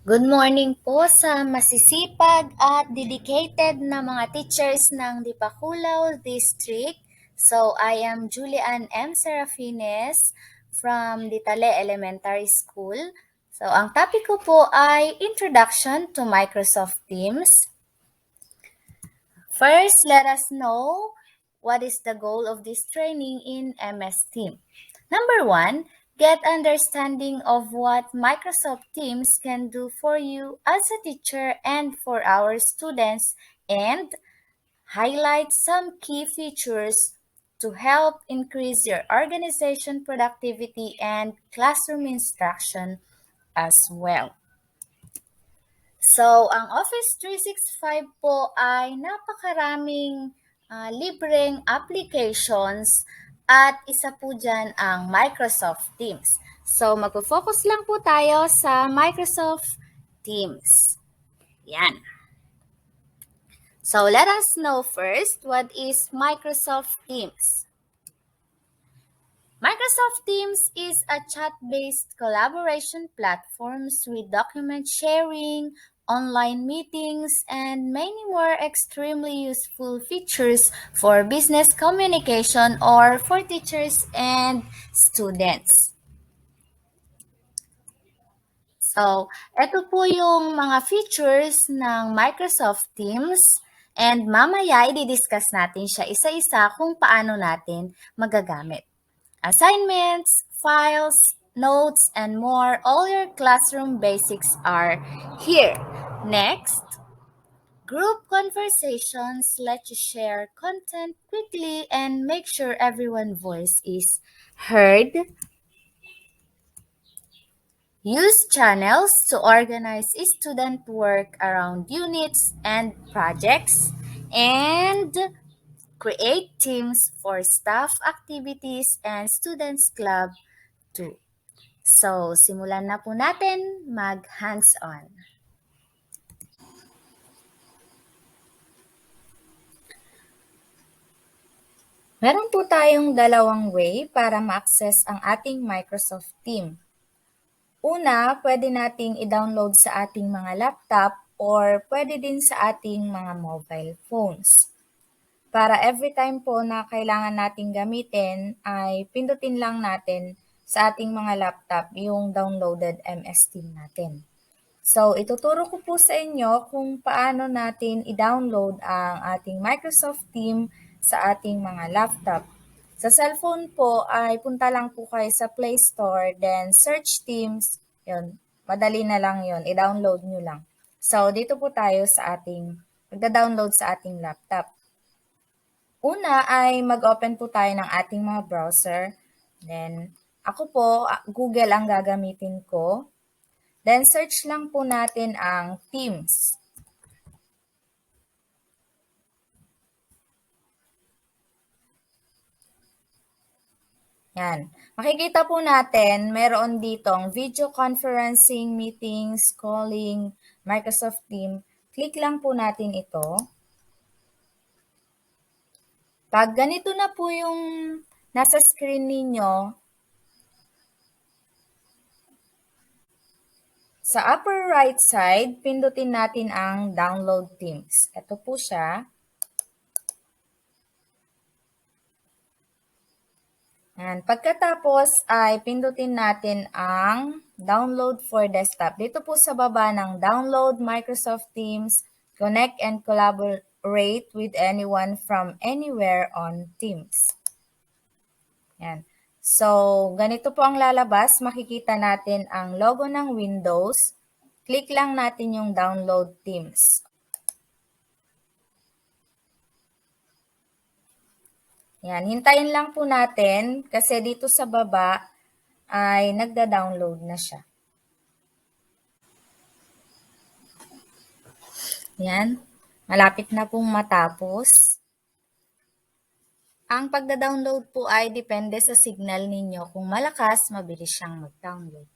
Good morning po sa masisipag at dedicated na mga teachers ng Dipakulaw District. So, I am Julian M. Serafines from Ditale Elementary School. So, ang topic ko po ay Introduction to Microsoft Teams. First, let us know what is the goal of this training in MS Team. Number one, get understanding of what Microsoft Teams can do for you as a teacher and for our students, and highlight some key features to help increase your organization productivity and classroom instruction as well. So, ang Office 365 po ay napakaraming libreng applications at isa po dyan ang Microsoft Teams. So, magpo-focus lang po tayo sa Microsoft Teams. Yan. So, let us know first what is Microsoft Teams. Microsoft Teams is a chat-based collaboration platforms with document sharing, online meetings, and many more extremely useful features for business communication or for teachers and students. So, ito po yung mga features ng Microsoft Teams, and mamaya i-discuss natin siya isa-isa kung paano natin magagamit. Assignments, files, notes, and more, all your classroom basics are here. Next, group conversations let you share content quickly and make sure everyone's voice is heard. Use channels to organize student work around units and projects, and create teams for staff activities and students club too. So, simulan na po natin mag-hands-on. Meron po tayong dalawang way para ma-access ang ating Microsoft Team. Una, pwede nating i-download sa ating mga laptop or pwede din sa ating mga mobile phones. Para every time po na kailangan nating gamitin ay pindutin lang natin sa ating mga laptop yung downloaded MS Team natin. So, ituturo ko po sa inyo kung paano natin i-download ang ating Microsoft Team sa ating mga laptop. Sa cellphone po ay punta lang po kayo sa Play Store, then search Teams, yun, madali na lang yun, i-download nyo lang. So, dito po tayo sa ating, magda-download sa ating laptop. Una ay mag-open po tayo ng ating mga browser. Then, ako po, Google ang gagamitin ko. Then, search lang po natin ang Teams. Yan. Makikita po natin, meron ditong video conferencing, meetings, calling, Microsoft Teams. Click lang po natin ito. Pag ganito na po yung nasa screen ninyo, sa upper right side, pindutin natin ang Download Teams. Ito po siya. And pagkatapos ay pindutin natin ang Download for Desktop. Dito po sa baba ng Download Microsoft Teams, connect and collaborate with anyone from anywhere on Teams. Yan. So, ganito po ang lalabas. Makikita natin ang logo ng Windows. Click lang natin yung Download Teams. Yan, hintayin lang po natin kasi dito sa baba ay nagda-download na siya. Yan, malapit na pong matapos. Ang pagda-download po ay depende sa signal ninyo. Kung malakas, mabilis siyang mag-download.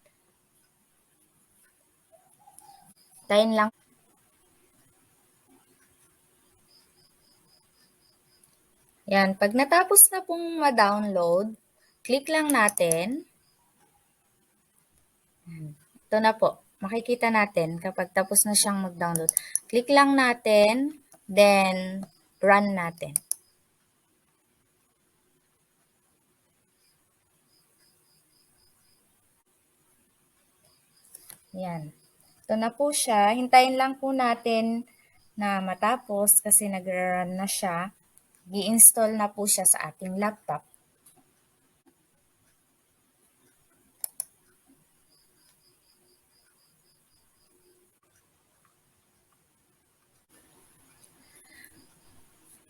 Hintayin lang. Yan, pag natapos na pong ma-download, click lang natin. Ito na po. makikita natin kapag tapos na siyang mag-download. Click lang natin, then run natin. Yan. Ito na po siya. Hintayin lang po natin na matapos kasi nag-run na siya. I-install na po siya sa ating laptop.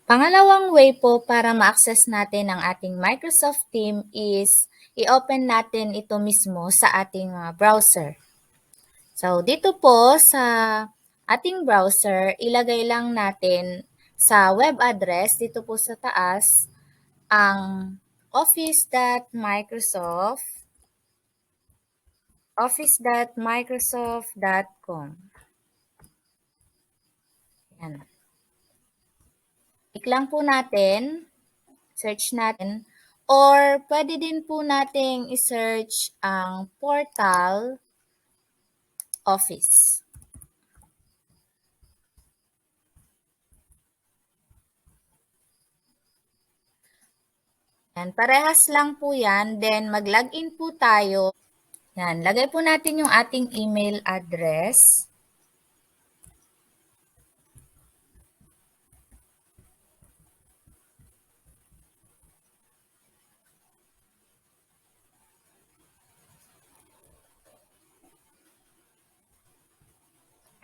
Pangalawang way po para ma-access natin ang ating Microsoft Teams is i-open natin ito mismo sa ating browser. So, dito po sa ating browser, ilagay lang natin sa web address, dito po sa taas, ang office.microsoft.com. Yan. Click lang po natin, search natin, or pwede din po nating i-search ang portal office. Yan, parehas lang po yan. Then, mag-login po tayo. Yan, lagay po natin yung ating email address.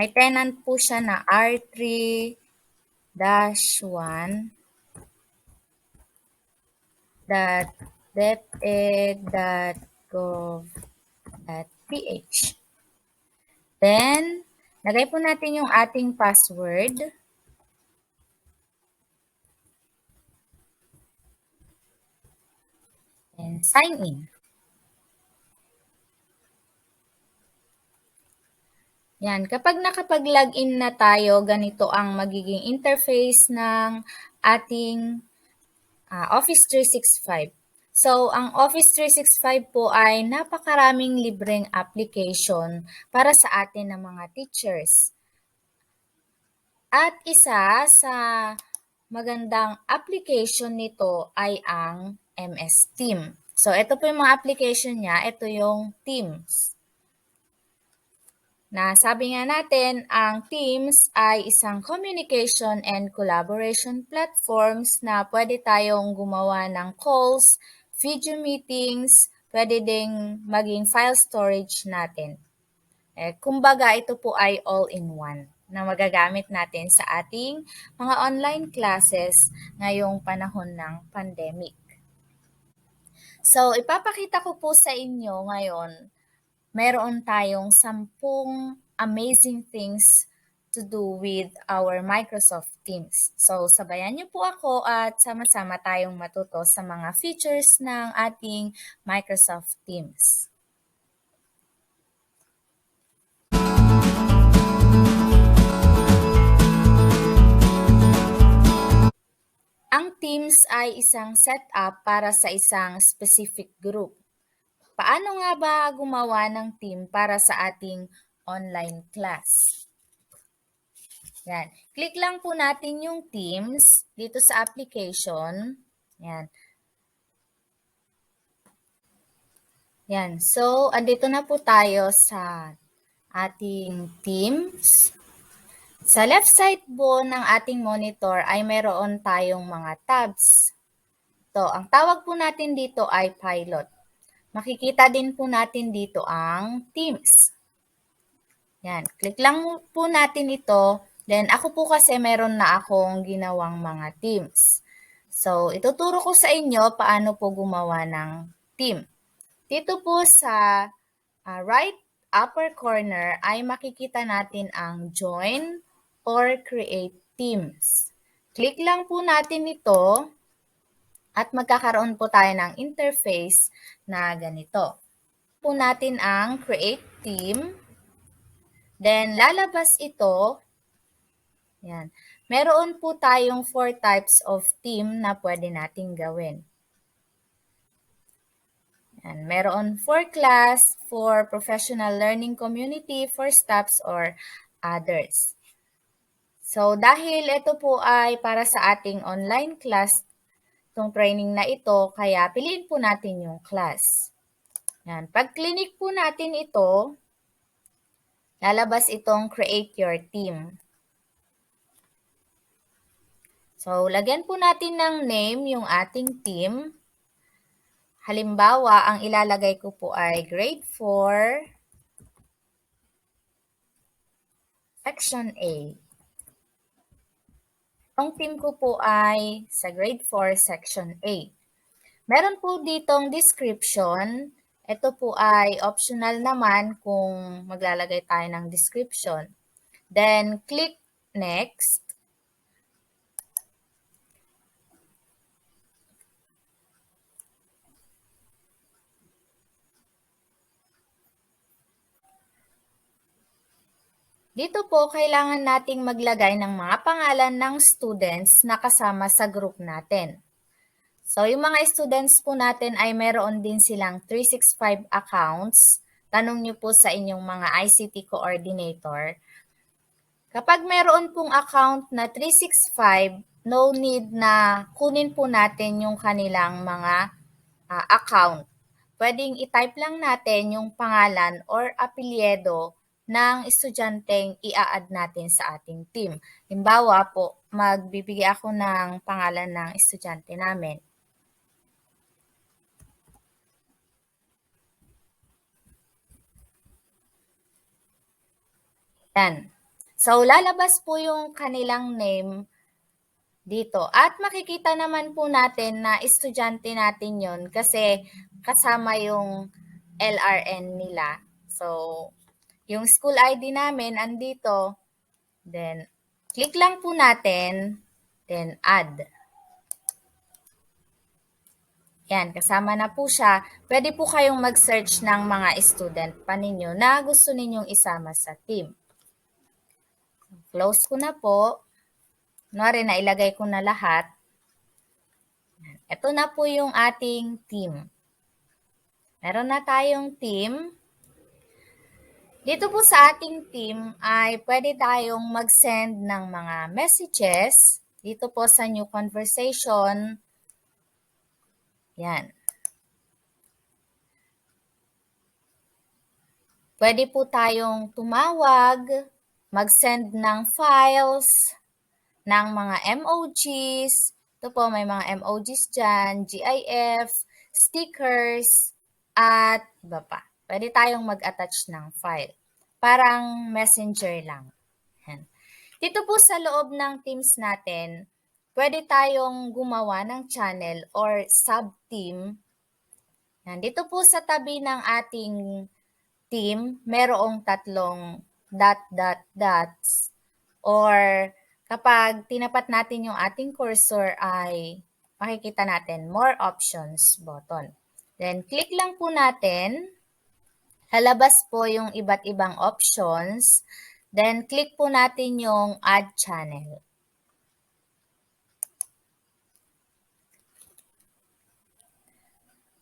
May tenant po siya na r3-1.deped.gov.ph. Then, lagay po natin yung ating password. And sign in. Yan, kapag nakapag-login na tayo, ganito ang magiging interface ng ating Office 365. So, ang Office 365 po ay napakaraming libreng application para sa atin ng mga teachers. At isa sa magandang application nito ay ang MS Team. So, ito po yung mga application niya. Ito yung Teams. Na sabi nga natin, ang Teams ay isang communication and collaboration platforms na pwede tayong gumawa ng calls, video meetings, pwede ding maging file storage natin. Kumbaga, ito po ay all-in-one na magagamit natin sa ating mga online classes ngayong panahon ng pandemic. So, ipapakita ko po sa inyo ngayon, meron tayong 10 amazing things to do with our Microsoft Teams. So, sabayan niyo po ako at sama-sama tayong matuto sa mga features ng ating Microsoft Teams. Ang Teams ay isang setup para sa isang specific group. Paano nga ba gumawa ng team para sa ating online class? Yan. Click lang po natin yung Teams dito sa application. Yan. Yan. So, andito na po tayo sa ating Teams. Sa left side po ng ating monitor ay mayroon tayong mga tabs. To, ang tawag po natin dito ay Pilot. Makikita din po natin dito ang Teams. Yan, click lang po natin ito. Then, ako po kasi meron na akong ginawang mga Teams. So, ituturo ko sa inyo paano po gumawa ng team. Dito po sa right upper corner ay makikita natin ang Join or Create Teams. Click lang po natin ito at magkakaroon po tayo ng interface na ganito. Po natin ang Create Team. Then, lalabas ito. Yan. Meron po tayong 4 types of team na pwede nating gawin. Yan. Meron for class, for professional learning community, for staffs, or others. So, dahil ito po ay para sa ating online class, itong training na ito, kaya piliin po natin yung class. Yan. Pag clinic po natin ito, lalabas itong create your team. So, lagyan po natin ng name yung ating team. Halimbawa, ang ilalagay ko po ay grade 4, section A. Ang team ko po ay sa grade 4, section A. Meron po ditong description. Ito po ay optional naman kung maglalagay tayo ng description. Then, click next. Dito po, kailangan nating maglagay ng mga pangalan ng students na kasama sa group natin. So, yung mga students po natin ay meron din silang 365 accounts. Tanong nyo po sa inyong mga ICT coordinator. Kapag meron pong account na 365, no need na kunin po natin yung kanilang mga account. Pwedeng i-type lang natin yung pangalan or apelyido ng estudyanteng i-add natin sa ating team. Halimbawa po, magbibigay ako ng pangalan ng estudyante namin. Yan. So, lalabas po yung kanilang name dito. At makikita naman po natin na estudyante natin yon kasi kasama yung LRN nila. So, yung school ID namin andito. Then, click lang po natin. Then, add. Yan, kasama na po siya. Pwede po kayong mag-search ng mga student pa ninyo na gusto ninyong isama sa team. Close ko na po. Kunwari, nailagay ko na lahat. Ito na po yung ating team. Meron na tayong team. Dito po sa ating team ay pwede tayong mag-send ng mga messages. Dito po sa new conversation. Yan. Pwede po tayong tumawag, mag-send ng files, ng mga emojis. Ito po, may mga emojis dyan, GIF, stickers, at iba pa. Pwede tayong mag-attach ng file. Parang messenger lang. Yan. Dito po sa loob ng Teams natin, pwede tayong gumawa ng channel or sub-team. Yan. Dito po sa tabi ng ating team, merong tatlong dots. Or kapag tinapat natin yung ating cursor ay makikita natin more options button. Then click lang po natin. Lalabas po yung iba't ibang options. Then click po natin yung add channel.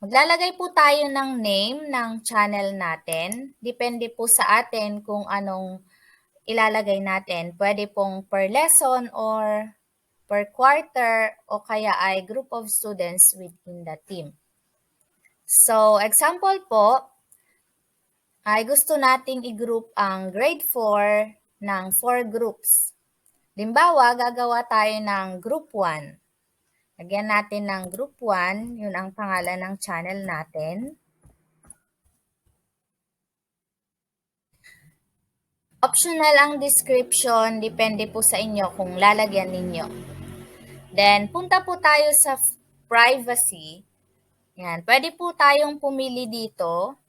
Maglalagay po tayo ng name ng channel natin. Depende po sa atin kung anong ilalagay natin. Pwede pong per lesson or per quarter o kaya ay group of students within the team. So, example po, ay gusto nating i-group ang grade 4 ng 4 groups. Limbawa, gagawa tayo ng group 1. Lagyan natin ng group 1, yun ang pangalan ng channel natin. Optional ang description, depende po sa inyo kung lalagyan ninyo. Then, punta po tayo sa privacy. Yan, pwede po tayong pumili dito.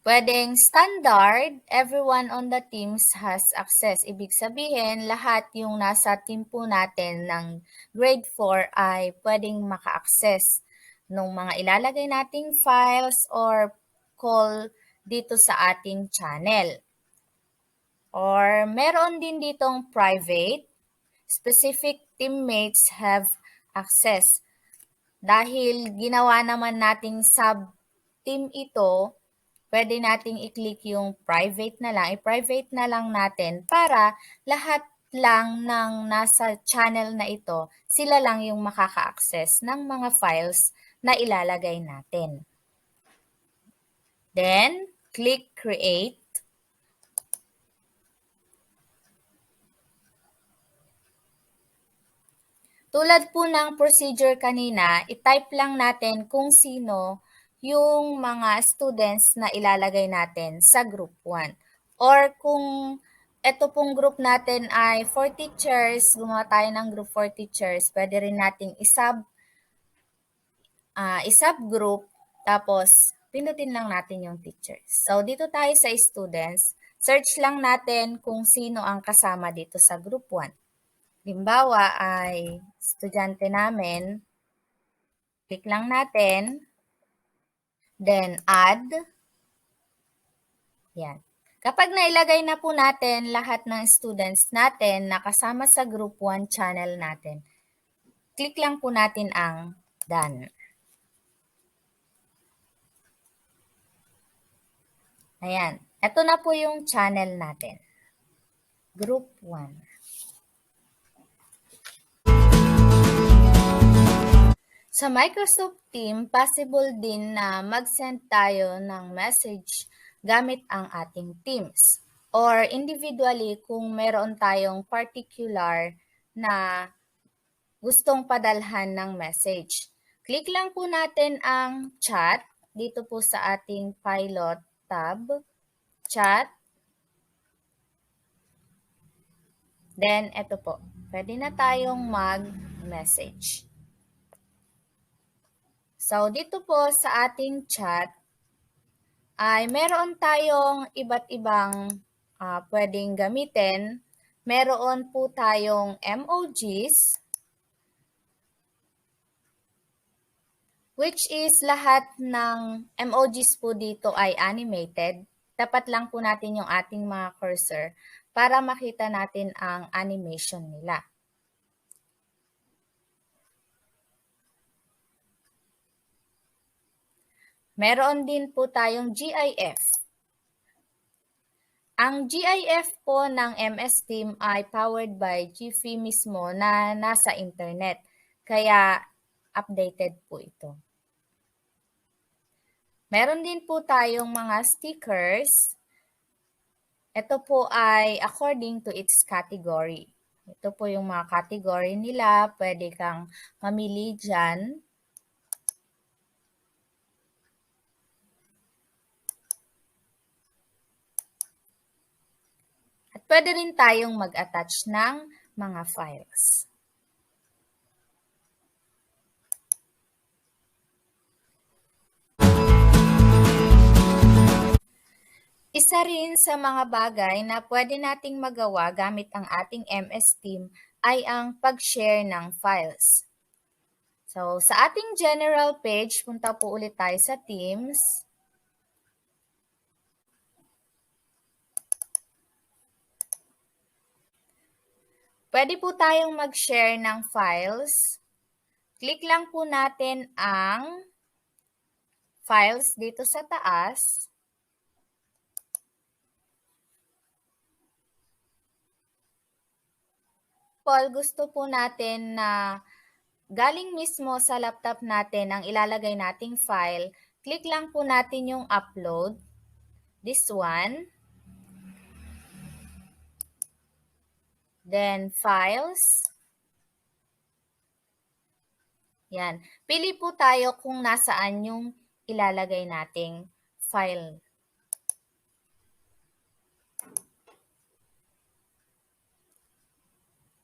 Pwedeng standard, everyone on the teams has access. Ibig sabihin, lahat yung nasa team po natin ng grade 4 ay pwedeng maka-access ng mga ilalagay nating files or call dito sa ating channel. Or meron din ditong private, specific teammates have access. Dahil ginawa naman nating sub-team ito, pwede nating i-click yung private na lang, i-private na lang natin para lahat lang ng nasa channel na ito, sila lang yung makaka-access ng mga files na ilalagay natin. Then, click Create. Tulad po ng procedure kanina, i-type lang natin kung sino yung mga students na ilalagay natin sa group 1. Or kung ito pong group natin ay for teachers, gumawa tayo ng group for teachers, pwede rin nating i-subgroup, tapos pindutin lang natin yung teachers. So, dito tayo sa students, search lang natin kung sino ang kasama dito sa group 1. Halimbawa ay estudyante namin, click lang natin, then add. Yan. Kapag nailagay na po natin lahat ng students natin na kasama sa group 1 channel natin, click lang po natin ang done. Ayan. Ito na po yung channel natin. Group 1. Sa Microsoft Teams, possible din na mag-send tayo ng message gamit ang ating Teams. Or individually kung meron tayong particular na gustong padalhan ng message. Click lang po natin ang chat dito po sa ating pilot tab. Chat. Then, ito po. Pwede na tayong mag-message. So, dito po sa ating chat, ay meron tayong iba't ibang pwedeng gamitin. Meron po tayong emojis, which is lahat ng emojis po dito ay animated. Tapat lang po natin yung ating mga cursor para makita natin ang animation nila. Meron din po tayong GIF. Ang GIF po ng MS Team ay powered by Giphy mismo na nasa internet. Kaya updated po ito. Meron din po tayong mga stickers. Ito po ay according to its category. Ito po yung mga category nila. Pwede kang mamili dyan. At pwede rin tayong mag-attach ng mga files. Isa rin sa mga bagay na pwede nating magawa gamit ang ating MS Team ay ang pag-share ng files. So, sa ating general page, punta po ulit tayo sa Teams. Pwede po tayong mag-share ng files. Click lang po natin ang files dito sa taas. Paul, gusto po natin na galing mismo sa laptop natin ang ilalagay nating file. Click lang po natin yung upload. This one. Then, files. Yan. Pili po tayo kung nasaan yung ilalagay nating file.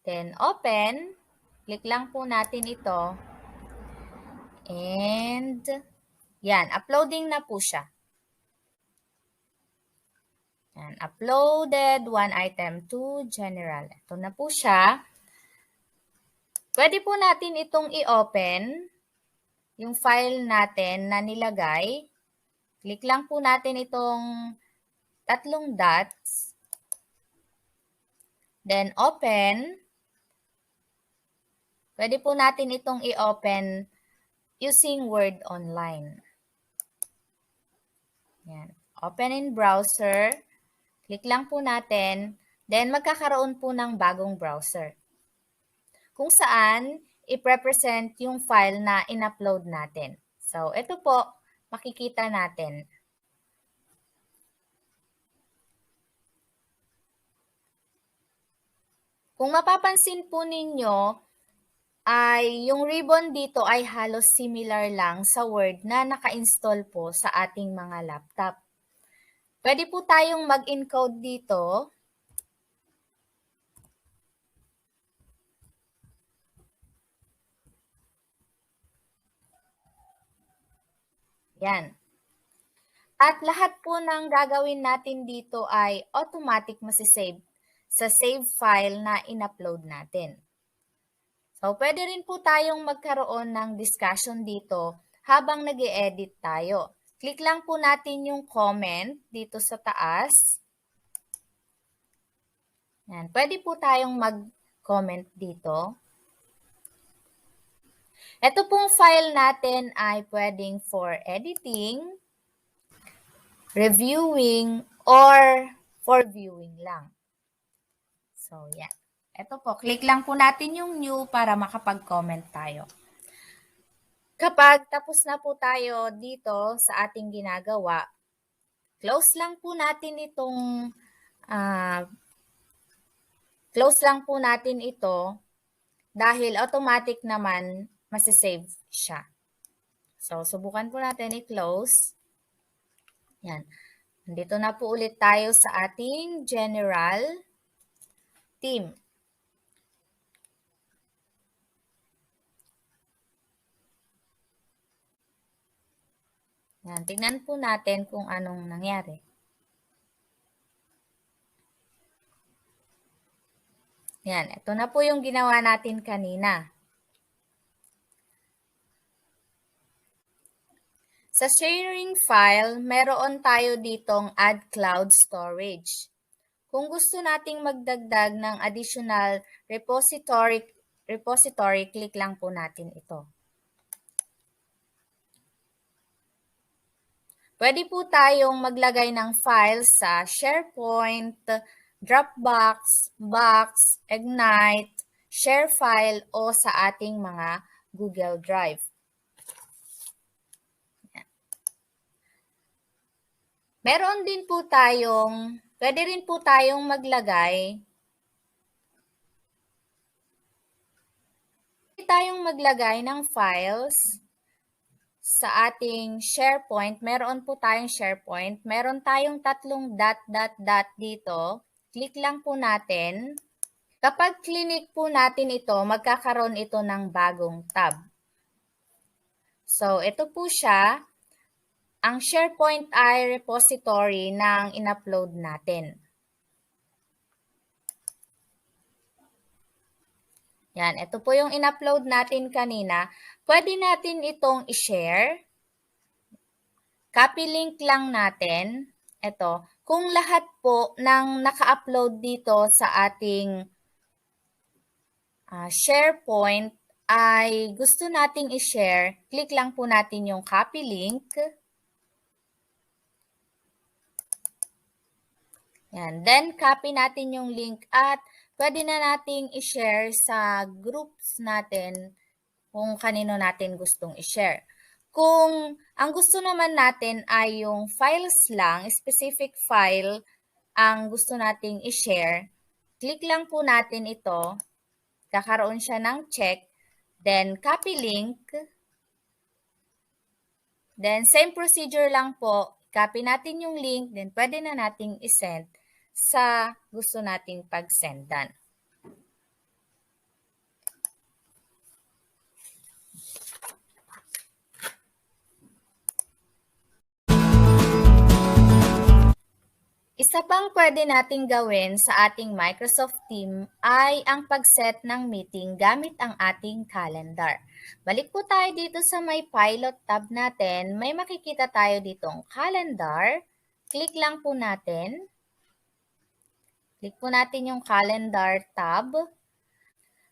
Then, open. Click lang po natin ito. And, yan. Uploading na po siya. Yan. Uploaded one item to general. Ito na po siya. Pwede po natin itong i-open, yung file natin na nilagay. Click lang po natin itong tatlong dots. Then, open. Pwede po natin itong i-open using Word Online. Yan. Open in browser. Click lang po natin. Then, magkakaroon po ng bagong browser. Kung saan, i-represent yung file na in-upload natin. So, ito po, makikita natin. Kung mapapansin po ninyo, ay yung ribbon dito ay halos similar lang sa Word na naka-install po sa ating mga laptop. Pwede po tayong mag-encode dito. Yan. At lahat po ng gagawin natin dito ay automatic masisave sa save file na in-upload natin. So, pwede rin po tayong magkaroon ng discussion dito habang nag-e-edit tayo. Click lang po natin yung comment dito sa taas. Yan. Pwede po tayong mag-comment dito. Ito pong file natin ay pwedeng for editing, reviewing, or for viewing lang. So, yan. Ito po, click lang po natin yung new para makapag-comment tayo. Kapag tapos na po tayo dito sa ating ginagawa, close lang po natin itong dahil automatic naman masisave siya. So, subukan po natin i-close. Yan. Nandito na po ulit tayo sa ating general theme. Yan. Tingnan po natin kung anong nangyari. Yan. Ito na po yung ginawa natin kanina. Sa sharing file, meron tayo ditong add cloud storage. Kung gusto nating magdagdag ng additional repository, click lang po natin ito. Pwede po tayong maglagay ng files sa SharePoint, Dropbox, Box, Ignite, ShareFile o sa ating mga Google Drive. Meron din po pwede rin po tayong maglagay ng files sa ating SharePoint. Meron po tayong SharePoint. Meron tayong tatlong dot dito. Click lang po natin. Kapag click po natin ito, magkakaroon ito ng bagong tab. So, ito po siya. Ang SharePoint ay repository ng in-upload natin. Yan, ito po yung in-upload natin kanina. Pwede natin itong i-share. Copy link lang natin. Ito, kung lahat po ng naka-upload dito sa ating SharePoint ay gusto nating i-share, click lang po natin yung copy link. Yan. Then, copy natin yung link at pwede na nating i-share sa groups natin kung kanino natin gustong i-share. Kung ang gusto naman natin ay yung files lang, specific file ang gusto nating i-share, click lang po natin ito. Kakaroon siya ng check. Then, copy link. Then, same procedure lang po. Copy natin yung link. Then, pwede na nating i-send sa gusto nating pag-sendan. Isa pang pwede nating gawin sa ating Microsoft Teams ay ang pag-set ng meeting gamit ang ating calendar. Balik po tayo dito sa may pilot tab natin. May makikita tayo ditong calendar. Click lang po natin. Click po natin yung calendar tab.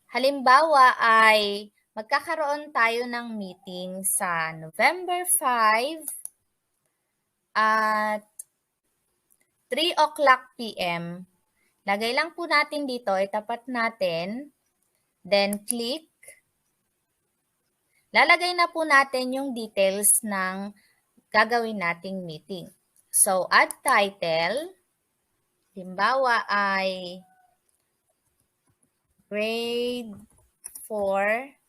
Halimbawa ay Magkakaroon tayo ng meeting sa November 5 at 3 o'clock p.m. Lagay lang po natin dito, itapat natin, then click. Lalagay na po natin yung details ng gagawin nating meeting. So, add title. Halimbawa ay Grade 4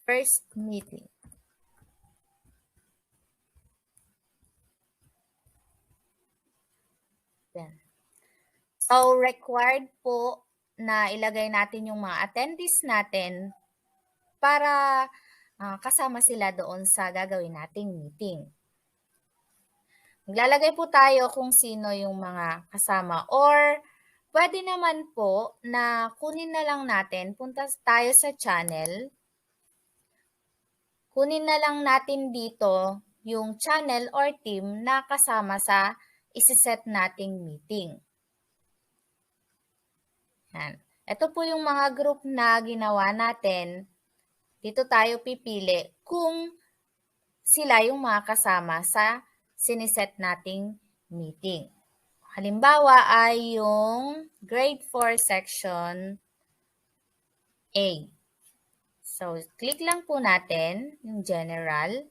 First Meeting. Yan. So, required po na ilagay natin yung mga attendees natin para kasama sila doon sa gagawin nating meeting. Maglalagay po tayo kung sino yung mga kasama or pwede naman po na kunin na lang natin, punta tayo sa channel, kunin na lang natin dito yung channel or team na kasama sa isiset nating meeting. Yan. Ito po yung mga group na ginawa natin. Dito tayo pipili kung sila yung mga kasama sa siniset nating meeting. Halimbawa ay yung grade 4 section A. So, click lang po natin yung general.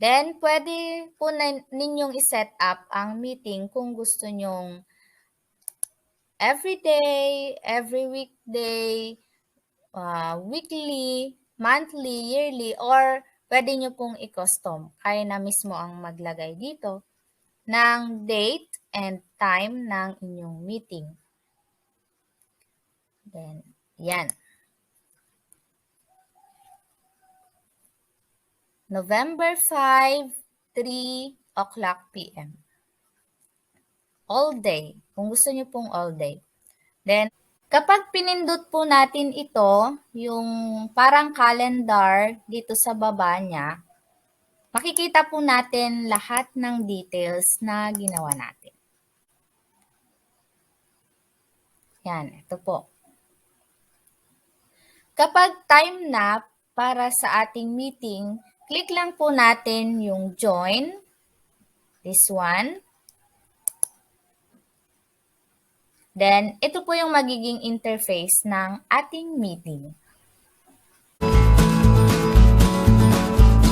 Then, pwede po ninyong i-set up ang meeting kung gusto nyong every day, every weekday, weekly, monthly, yearly, or pwede nyo pong i-custom. Kaya na mismo ang maglagay dito ng date and time ng inyong meeting. Then, yan. November 5, 3 o'clock p.m. All day. Kung gusto nyo pong all day. Then, kapag pinindot po natin ito, yung parang calendar dito sa baba niya, makikita po natin lahat ng details na ginawa natin. Yan, ito po. Kapag time na para sa ating meeting, click lang po natin yung join, this one. Then, ito po yung magiging interface ng ating meeting.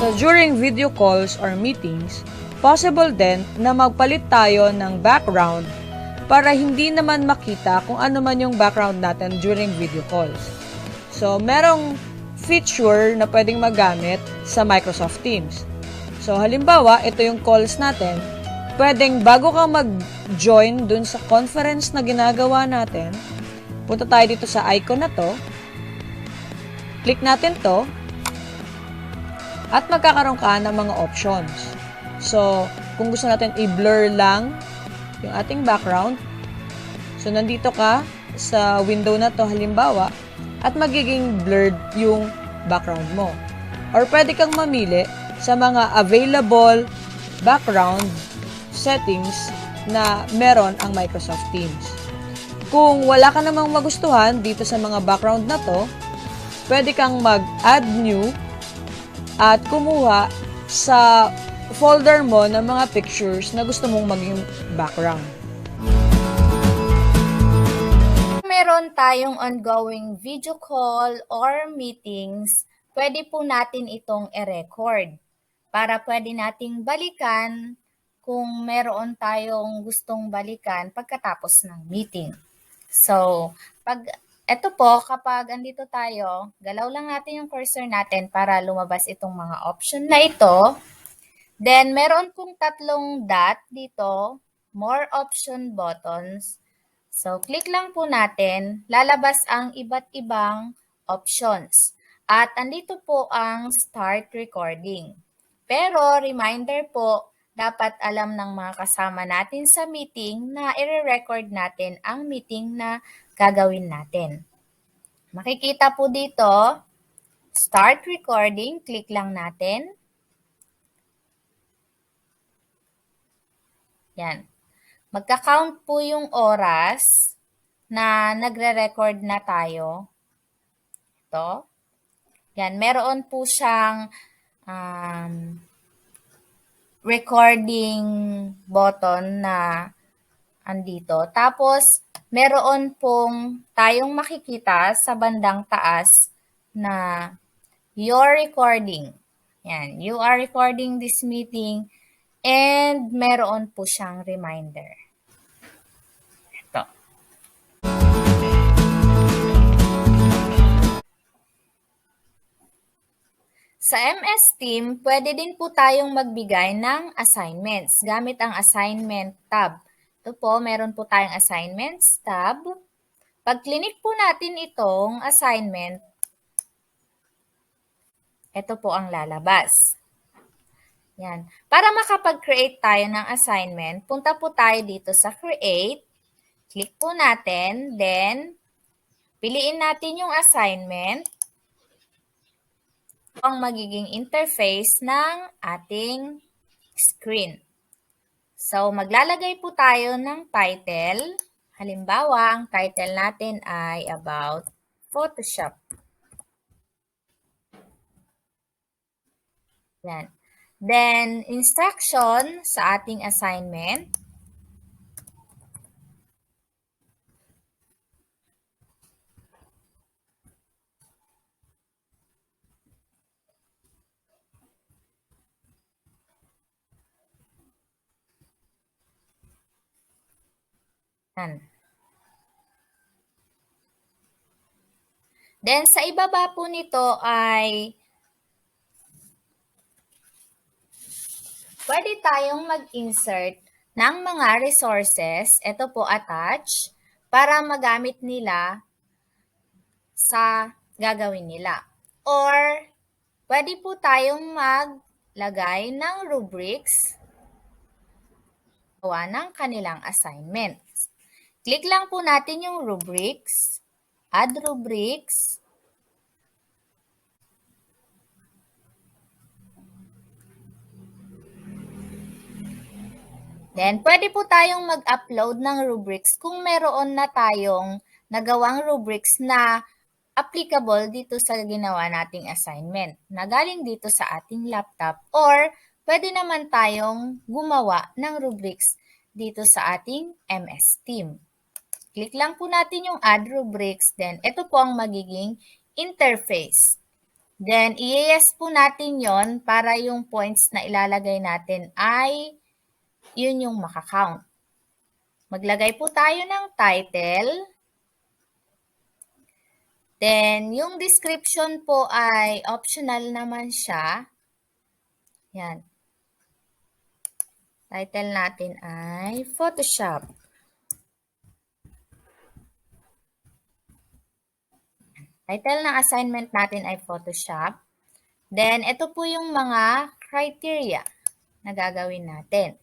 So during video calls or meetings, possible din na magpalit tayo ng background para hindi naman makita kung ano man yung background natin during video calls. So merong feature na pwedeng magamit sa Microsoft Teams. So halimbawa, ito yung calls natin. Pwedeng bago ka mag-join dun sa conference na ginagawa natin, punta tayo dito sa icon na to, click natin to, at magkakaroon ka ng mga options. So, kung gusto natin i-blur lang yung ating background, so nandito ka sa window na to halimbawa, at magiging blurred yung background mo. Or pwede kang mamili sa mga available background settings na meron ang Microsoft Teams. Kung wala ka namang magustuhan dito sa mga background na to, pwede kang mag-add new at kumuha sa folder mo ng mga pictures na gusto mong maging background. Meron tayong ongoing video call or meetings, pwede po natin itong i-record para pwede nating balikan kung meron tayong gustong balikan pagkatapos ng meeting. So, ito po, kapag andito tayo, galaw lang natin yung cursor natin para lumabas itong mga option na ito. Then, meron pong tatlong dot dito, more option buttons. So, click lang po natin, lalabas ang iba't ibang options. At andito po ang start recording. Pero, reminder po, dapat alam ng mga kasama natin sa meeting na i-record natin ang meeting na gagawin natin. Makikita po dito, start recording, click lang natin. Yan. Magka-count po yung oras na nagre-record na tayo. dito. Yan, meron po siyang recording button na andito. Tapos, meron pong tayong makikita sa bandang taas na your recording. Yan, you are recording this meeting and meron po siyang reminder. Ito. Sa MS Team, pwede din po tayong magbigay ng assignments gamit ang Assignment tab. Ito po, meron po tayong Assignments tab. Pag clinic po natin itong assignment, ito po ang lalabas. Yan. Para makapag-create tayo ng assignment, punta po tayo dito sa Create. Click po natin, then piliin natin yung assignment. Ang magiging interface ng ating screen. So, maglalagay po tayo ng title. Halimbawa, ang title natin ay about Photoshop. Yan. Then, instruction sa ating assignment. Yan. Then, sa ibaba po nito ay pwede tayong mag-insert ng mga resources, ito po attach, para magamit nila sa gagawin nila. Or, pwede po tayong maglagay ng rubrics gawa ng kanilang assignments. Click lang po natin yung rubrics, add rubrics, then, pwede po tayong mag-upload ng rubrics kung meron na tayong nagawang rubrics na applicable dito sa ginawa nating assignment na galing dito sa ating laptop, or pwede naman tayong gumawa ng rubrics dito sa ating MS Team. Click lang po natin yung add rubrics, then ito po ang magiging interface. Then, i-yes po natin yon para yung points na ilalagay natin ay yun yung makakount. Maglagay po tayo ng title. Then, yung description po ay optional naman siya. Yan. Title natin ay Photoshop. Title ng assignment natin ay Photoshop. Then, ito po yung mga criteria na gagawin natin.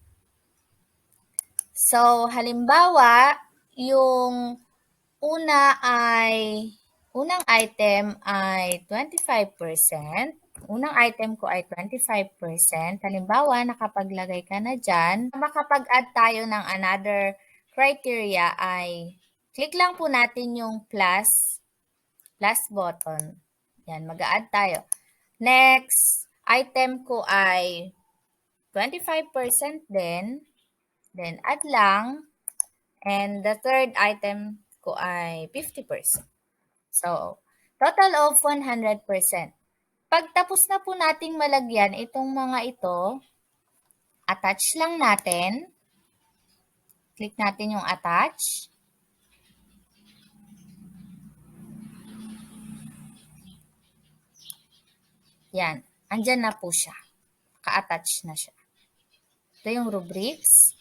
So, halimbawa, yung unang item ay 25%. Unang item ko ay 25%. Halimbawa, nakapaglagay ka na dyan. Makapag-add tayo ng another criteria ay click lang po natin yung plus button. Yan, mag-a-add tayo. Next, item ko ay 25% din. Then, add lang. And the third item ko ay 50%. So, total of 100%. Pagtapos na po nating malagyan itong mga ito, attach lang natin. Click natin yung attach. Yan. Andyan na po siya. Ka-attach na siya. Ito yung rubrics.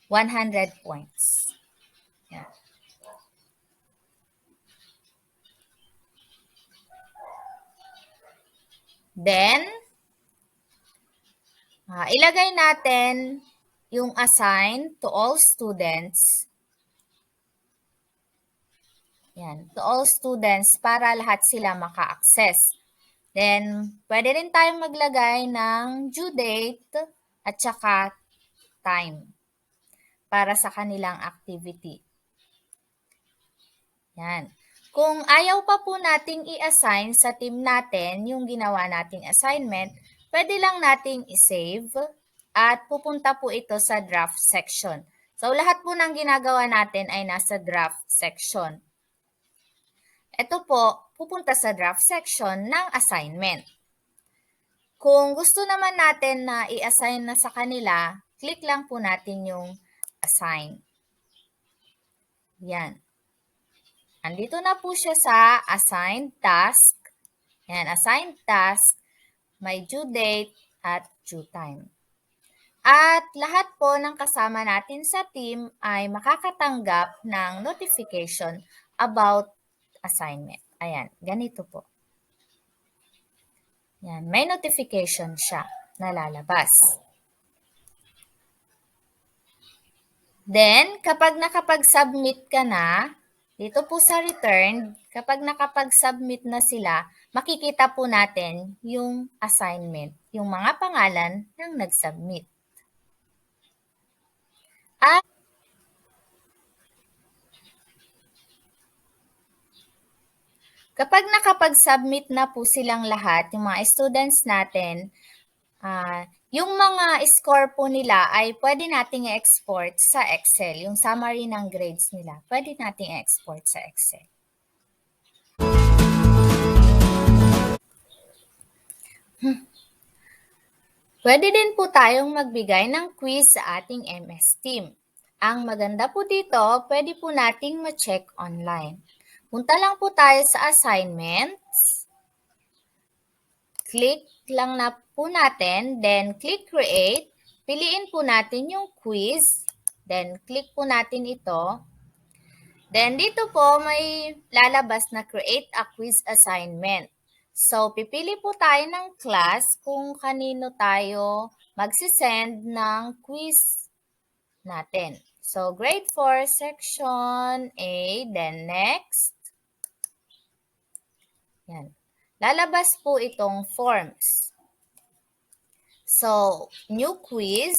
100 points. Yan. Then, ilagay natin yung assign to all students. Yan, to all students para lahat sila maka-access. Then, pwede rin tayong maglagay ng due date at saka time para sa kanilang activity. Yan. Kung ayaw pa po nating i-assign sa team natin yung ginawa nating assignment, pwede lang nating i-save at pupunta po ito sa draft section. So, lahat po ng ginagawa natin ay nasa draft section. Ito po, pupunta sa draft section ng assignment. Kung gusto naman natin na i-assign na sa kanila, click lang po natin yung assign. Yan. Andito na po siya sa assigned task. Yan, assigned task, may due date at due time. At lahat po ng kasama natin sa team ay makakatanggap ng notification about assignment. Ayan, ganito po. Yan, may notification siya na lalabas. Then, kapag nakapag-submit ka na, dito po sa return, kapag nakapag-submit na sila, makikita po natin yung assignment, yung mga pangalan ng nag-submit. At kapag nakapag-submit na po silang lahat, yung mga students natin, yung mga score po nila ay pwede nating i-export sa Excel. Yung summary ng grades nila, pwede nating i-export sa Excel. Pwede din po tayong magbigay ng quiz sa ating MS Team. Ang maganda po dito, pwede po nating ma-check online. Punta lang po tayo sa assignments. Click lang na po natin, then click create. Piliin po natin yung quiz. Then click po natin ito. Then dito po may lalabas na create a quiz assignment. So, pipili po tayo ng class kung kanino tayo magsisend ng quiz natin. So, grade 4, section A, then next. Yan. Lalabas po itong forms. So, new quiz.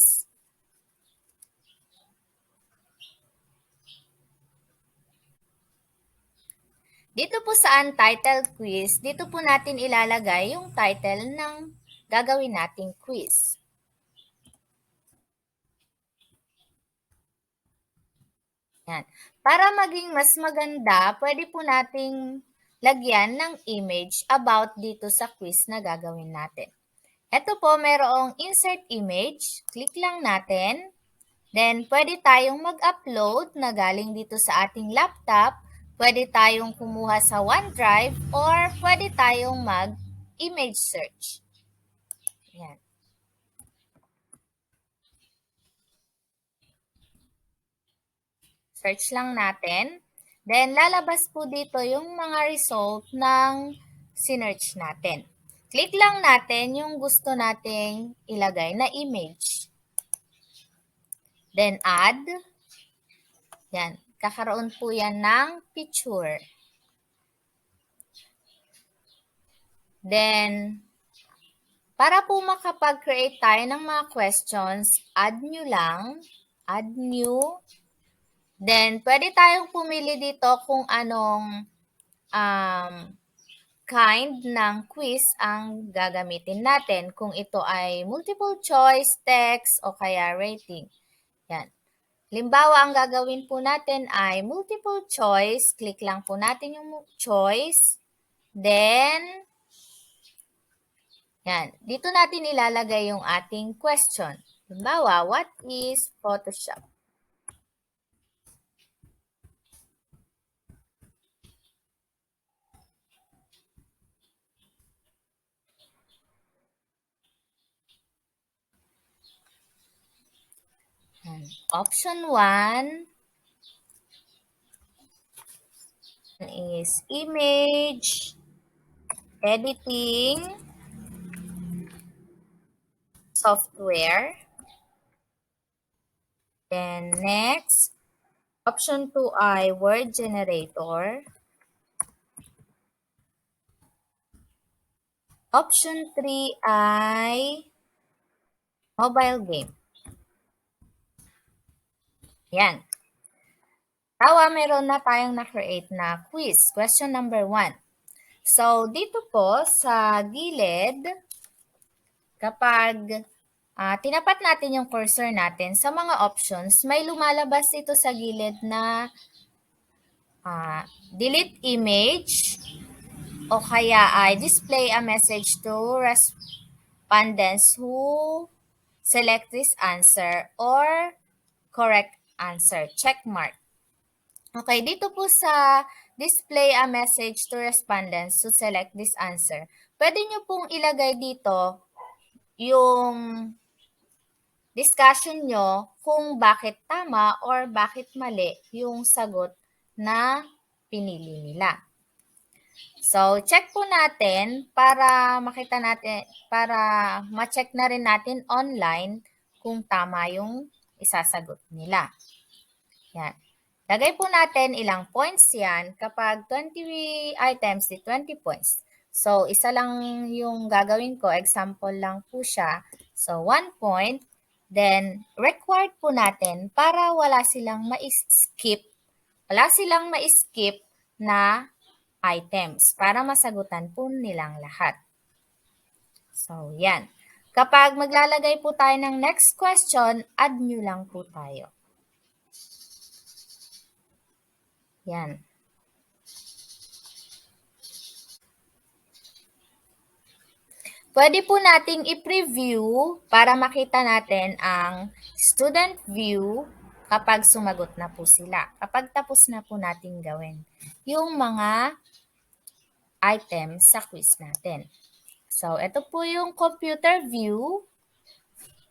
Dito po sa untitled quiz, dito po natin ilalagay yung title ng gagawin nating quiz. Yan. Para maging mas maganda, pwede po nating lagyan ng image about dito sa quiz na gagawin natin. Ito po, mayroong insert image. Click lang natin. Then, pwede tayong mag-upload na galing dito sa ating laptop. Pwede tayong kumuha sa OneDrive or pwede tayong mag-image search. Yan. Search lang natin. Then, lalabas po dito yung mga result ng sinearch natin. Click lang natin yung gusto nating ilagay na image. Then, add. Yan. Kakaroon po yan ng picture. Then, para po makapag-create tayo ng mga questions, add new lang. Add new. Then, pwede tayong pumili dito kung anong kind ng quiz ang gagamitin natin. Kung ito ay multiple choice, text, o kaya rating. Yan. Halimbawa, ang gagawin po natin ay multiple choice. Click lang po natin yung choice. Then, yan. Dito natin ilalagay yung ating question. Halimbawa, what is Photoshop? Option 1 is image editing software. Then next, option 2 ay word generator. Option 3 ay mobile game. Yan. meron na tayong na-create na quiz. Question number 1. So, dito po sa gilid, kapag tinapat natin yung cursor natin sa mga options, may lumalabas ito sa gilid na delete image o kaya ay display a message to respondents who select this answer or correct answer, check mark. Okay, dito po sa display a message to respondents who select this answer, pwede nyo pong ilagay dito yung discussion nyo kung bakit tama or bakit mali yung sagot na pinili nila. So, check po natin para makita natin, para ma-check na rin natin online kung tama yung isasagot nila. Yan. Lagay po natin ilang points yan. Kapag 20 items, di 20 points. So, isa lang yung gagawin ko. Example lang po siya. So, 1 point. Then, required po natin para wala silang ma-skip. Wala silang ma-skip na items para masagutan po nilang lahat. So, yan. Kapag maglalagay po tayo ng next question, add nyo lang po tayo. Yan. Pwede po nating i-preview para makita natin ang student view kapag sumagot na po sila. Kapag tapos na po natin gawin yung mga items sa quiz natin. So, ito po yung computer view.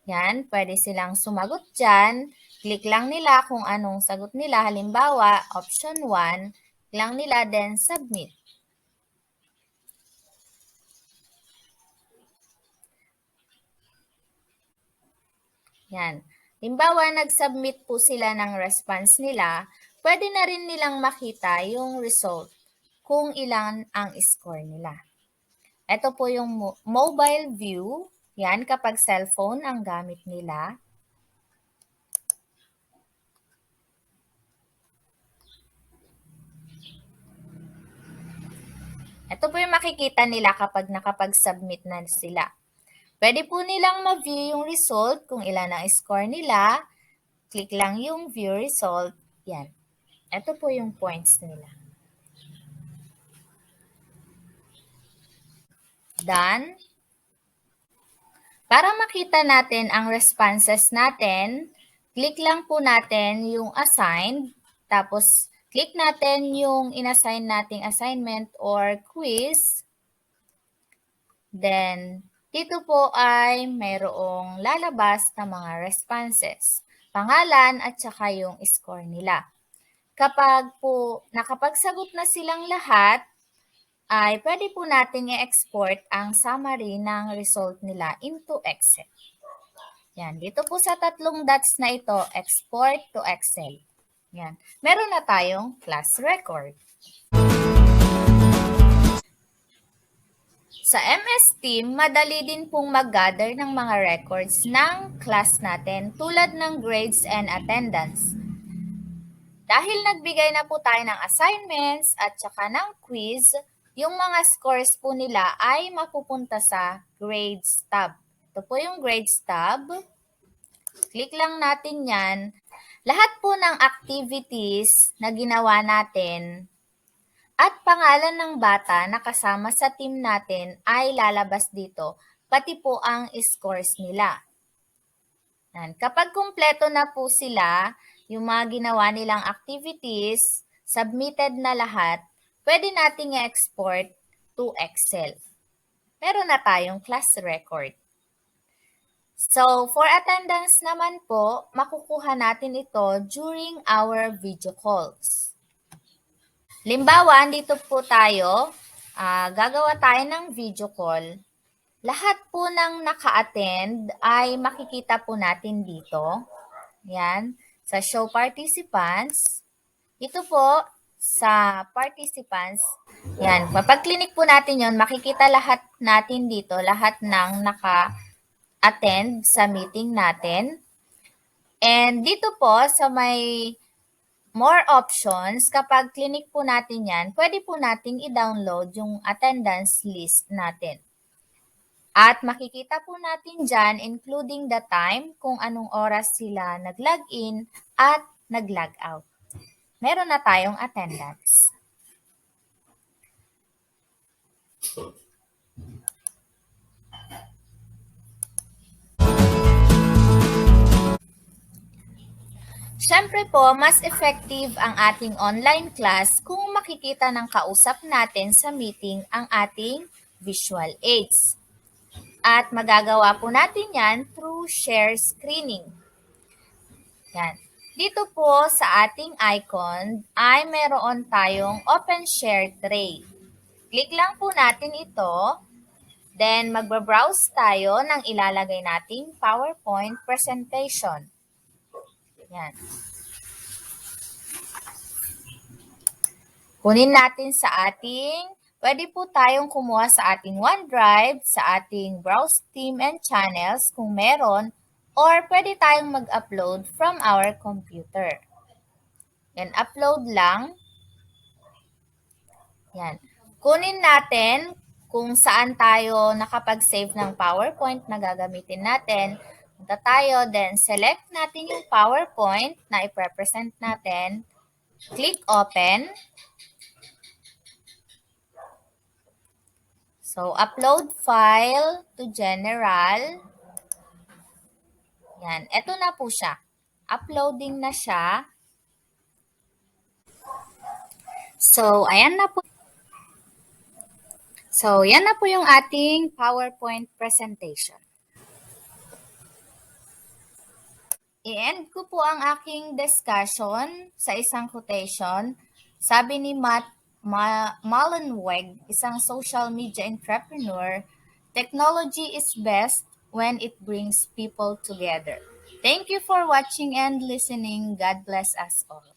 Yan, pwede silang sumagot dyan. Click lang nila kung anong sagot nila. Halimbawa, option 1, lang nila, then submit. Yan. Halimbawa, nag-submit po sila ng response nila, pwede na rin nilang makita yung result kung ilan ang score nila. Ito po yung mobile view. Yan, kapag cellphone ang gamit nila. Ito po yung makikita nila kapag nakapag-submit na sila. Pwede po nilang ma-view yung result kung ilan ang score nila. Click lang yung view result. Yan. Ito po yung points nila. Done. Para makita natin ang responses natin, click lang po natin yung assigned. Tapos, click natin yung inassign nating assignment or quiz. Then, dito po ay mayroong lalabas na mga responses, pangalan at saka yung score nila. Kapag po nakapagsagot na silang lahat, ay pwede po natin i-export ang summary ng result nila into Excel. Yan, dito po sa tatlong dots na ito, export to Excel. Yan, meron na tayong class record. Sa MS Team, madali din pong mag-gather ng mga records ng class natin tulad ng grades and attendance. Dahil nagbigay na po tayo ng assignments at saka ng quiz, yung mga scores po nila ay mapupunta sa grades tab. Ito po yung grades tab. Click lang natin yan. Lahat po ng activities na ginawa natin at pangalan ng bata na kasama sa team natin ay lalabas dito, pati po ang scores nila. Yan. Kapag kumpleto na po sila, yung mga ginawa nilang activities, submitted na lahat, pwede nating i-export to Excel. Meron na tayong class record. So, for attendance naman po, makukuha natin ito during our video calls. Limbawa, andito po tayo, gagawa tayo ng video call. Lahat po ng naka-attend ay makikita po natin dito. Yan, sa show participants. Ito po, sa participants. Yan, kapag clinic po natin yon, makikita lahat natin dito, lahat ng naka-attend sa meeting natin. And dito po, sa may more options, kapag clinic po natin yan, pwede po nating i-download yung attendance list natin. At makikita po natin dyan, including the time, kung anong oras sila nag-login at nag-log out. Meron na tayong attendance. Siyempre po, mas effective ang ating online class kung makikita ng kausap natin sa meeting ang ating visual aids. At magagawa po natin yan through share screening. Yan. Dito po sa ating icon ay meron tayong open share tray. Click lang po natin ito. Then magbabrowse tayo ng ilalagay nating PowerPoint presentation. Yan. Kunin natin sa pwede po tayong kumuha sa ating OneDrive, sa ating Browse Team and Channels kung meron, or pwede tayong mag-upload from our computer. Yan, upload lang. Yan. Kunin natin kung saan tayo nakapag-save ng PowerPoint na gagamitin natin. Punta tayo, then select natin yung PowerPoint na i-present natin. Click Open. So, upload file to general. Yan. Ito na po siya. Uploading na siya. So, ayan na po. So, yan na po yung ating PowerPoint presentation. I-end ko po ang aking discussion sa isang quotation. Sabi ni Matt Mullenweg, isang social media entrepreneur, technology is best when it brings people together. Thank you for watching and listening. God bless us all.